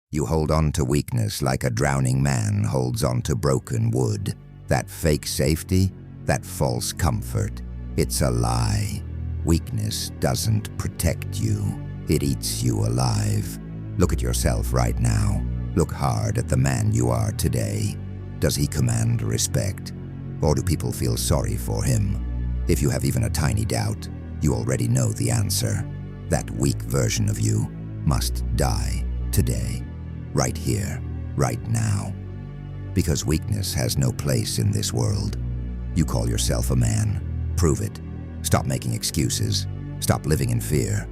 You hold on to weakness like a drowning man holds on to broken wood. That fake safety, that false comfort, it's a lie. Weakness doesn't protect you. It eats you alive. Look at yourself right now. Look hard at the man you are today. Does he command respect? Or do people feel sorry for him? If you have even a tiny doubt, you already know the answer. That weak version of you must die today, right here, right now. Because weakness has no place in this world. You call yourself a man. Prove it. Stop making excuses. Stop living in fear.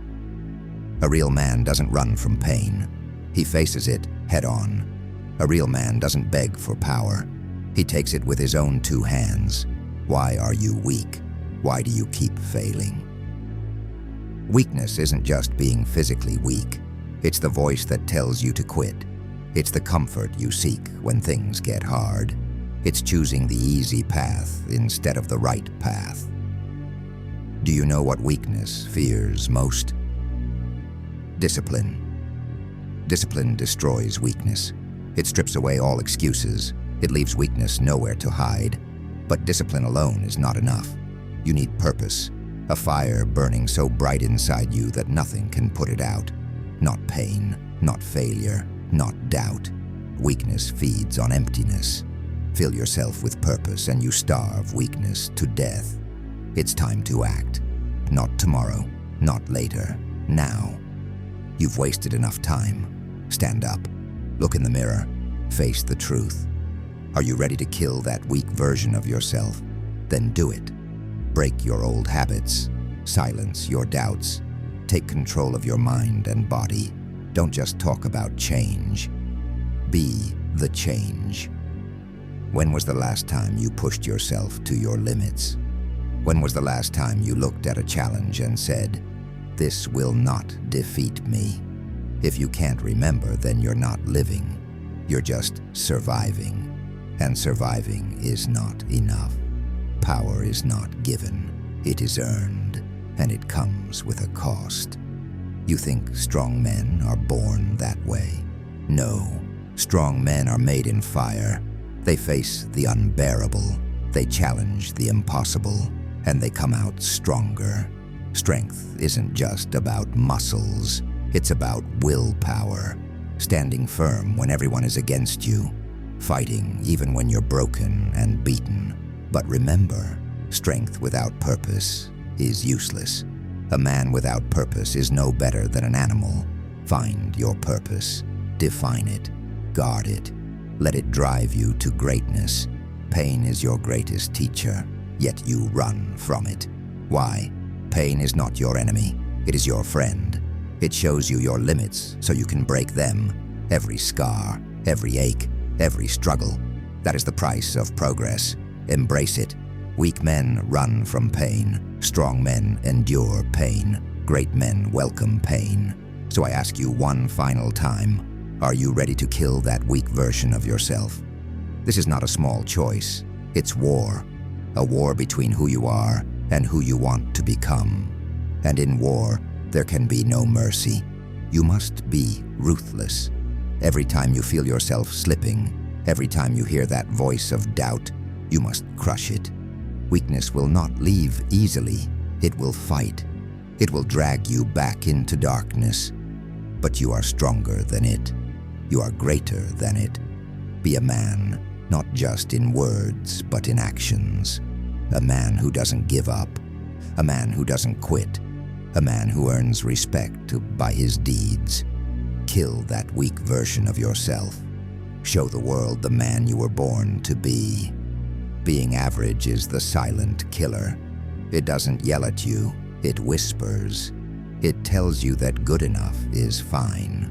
A real man doesn't run from pain. He faces it head on. A real man doesn't beg for power. He takes it with his own two hands. Why are you weak? Why do you keep failing? Weakness isn't just being physically weak. It's the voice that tells you to quit. It's the comfort you seek when things get hard. It's choosing the easy path instead of the right path. Do you know what weakness fears most? Discipline. Discipline destroys weakness. It strips away all excuses. It leaves weakness nowhere to hide. But discipline alone is not enough. You need purpose, a fire burning so bright inside you that nothing can put it out. Not pain, not failure, not doubt. Weakness feeds on emptiness. Fill yourself with purpose and you starve weakness to death. It's time to act. Not tomorrow, not later, now. You've wasted enough time. Stand up. Look in the mirror. Face the truth. Are you ready to kill that weak version of yourself? Then do it. Break your old habits. Silence your doubts. Take control of your mind and body. Don't just talk about change. Be the change. When was the last time you pushed yourself to your limits? When was the last time you looked at a challenge and said, "This will not defeat me"? If you can't remember, then you're not living. You're just surviving. And surviving is not enough. Power is not given. It is earned, and it comes with a cost. You think strong men are born that way? No. Strong men are made in fire. They face the unbearable. They challenge the impossible, and they come out stronger. Strength isn't just about muscles. It's about willpower. Standing firm when everyone is against you. Fighting even when you're broken and beaten. But remember, strength without purpose is useless. A man without purpose is no better than an animal. Find your purpose. Define it. Guard it. Let it drive you to greatness. Pain is your greatest teacher, yet you run from it. Why? Pain is not your enemy. It is your friend. It shows you your limits so you can break them. Every scar, every ache, every struggle. That is the price of progress. Embrace it. Weak men run from pain. Strong men endure pain. Great men welcome pain. So I ask you one final time, are you ready to kill that weak version of yourself? This is not a small choice. It's war. A war between who you are and who you want to become. And in war, there can be no mercy. You must be ruthless. Every time you feel yourself slipping, every time you hear that voice of doubt, you must crush it. Weakness will not leave easily. It will fight. It will drag you back into darkness. But you are stronger than it. You are greater than it. Be a man, not just in words, but in actions. A man who doesn't give up. A man who doesn't quit. A man who earns respect by his deeds. Kill that weak version of yourself. Show the world the man you were born to be. Being average is the silent killer. It doesn't yell at you, it whispers. It tells you that good enough is fine.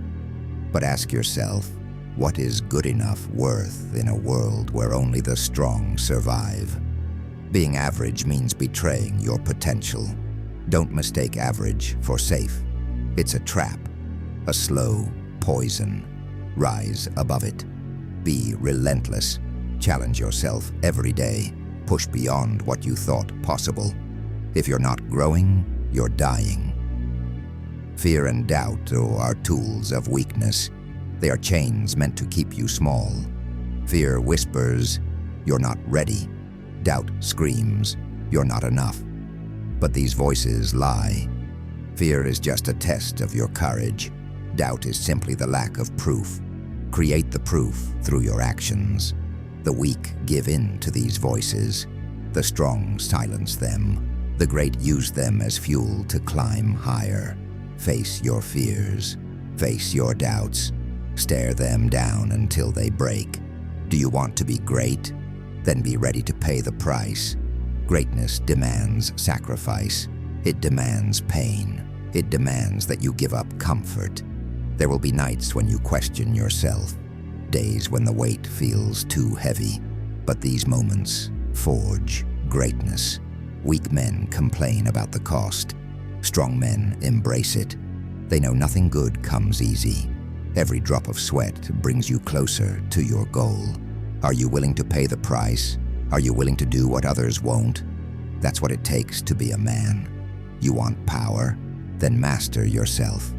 But ask yourself, what is good enough worth in a world where only the strong survive? Being average means betraying your potential. Don't mistake average for safe. It's a trap, a slow poison. Rise above it. Be relentless. Challenge yourself every day. Push beyond what you thought possible. If you're not growing, you're dying. Fear and doubt are tools of weakness. They are chains meant to keep you small. Fear whispers, "You're not ready." Doubt screams, "You're not enough." But these voices lie. Fear is just a test of your courage. Doubt is simply the lack of proof. Create the proof through your actions. The weak give in to these voices. The strong silence them. The great use them as fuel to climb higher. Face your fears. Face your doubts. Stare them down until they break. Do you want to be great? Then be ready to pay the price. Greatness demands sacrifice. It demands pain. It demands that you give up comfort. There will be nights when you question yourself, days when the weight feels too heavy. But these moments forge greatness. Weak men complain about the cost. Strong men embrace it. They know nothing good comes easy. Every drop of sweat brings you closer to your goal. Are you willing to pay the price? Are you willing to do what others won't? That's what it takes to be a man. You want power? Then master yourself.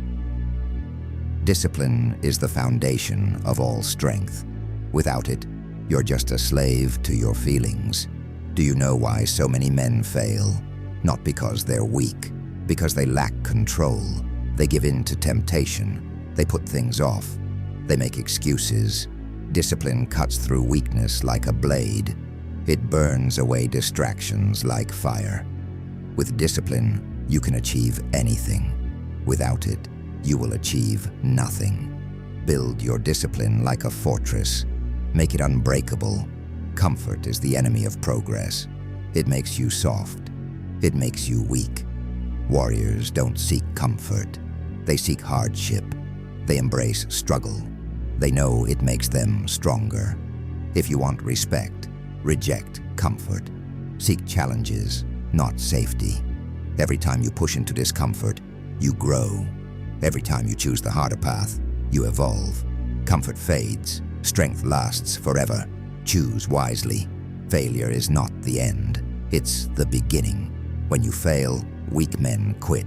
Discipline is the foundation of all strength. Without it, you're just a slave to your feelings. Do you know why so many men fail? Not because they're weak, because they lack control. They give in to temptation. They put things off. They make excuses. Discipline cuts through weakness like a blade. It burns away distractions like fire. With discipline, you can achieve anything. Without it, you will achieve nothing. Build your discipline like a fortress. Make it unbreakable. Comfort is the enemy of progress. It makes you soft. It makes you weak. Warriors don't seek comfort. They seek hardship. They embrace struggle. They know it makes them stronger. If you want respect, reject comfort. Seek challenges, not safety. Every time you push into discomfort, you grow. Every time you choose the harder path, you evolve. Comfort fades. Strength lasts forever. Choose wisely. Failure is not the end. It's the beginning. When you fail, weak men quit.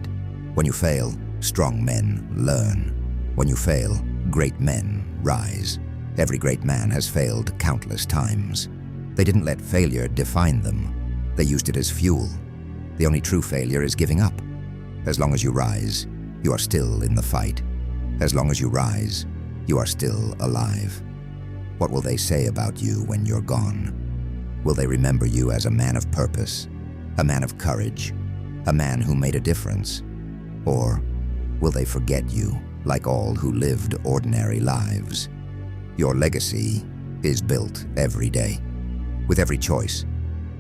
When you fail, strong men learn. When you fail, great men rise. Every great man has failed countless times. They didn't let failure define them. They used it as fuel. The only true failure is giving up. As long as you rise, you are still in the fight. As long as you rise, you are still alive. What will they say about you when you're gone? Will they remember you as a man of purpose, a man of courage, a man who made a difference? Or will they forget you like all who lived ordinary lives? Your legacy is built every day. With every choice,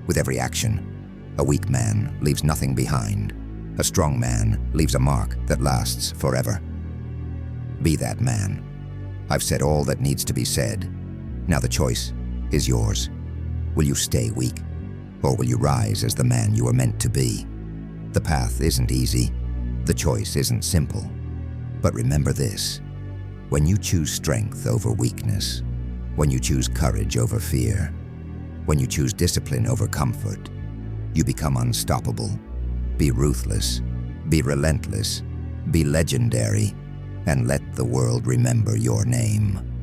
with every action, a weak man leaves nothing behind. A strong man leaves a mark that lasts forever. Be that man. I've said all that needs to be said. Now the choice is yours. Will you stay weak, or will you rise as the man you were meant to be? The path isn't easy. The choice isn't simple. But remember this: when you choose strength over weakness, when you choose courage over fear, when you choose discipline over comfort, you become unstoppable. Be ruthless, be relentless, be legendary, and let the world remember your name.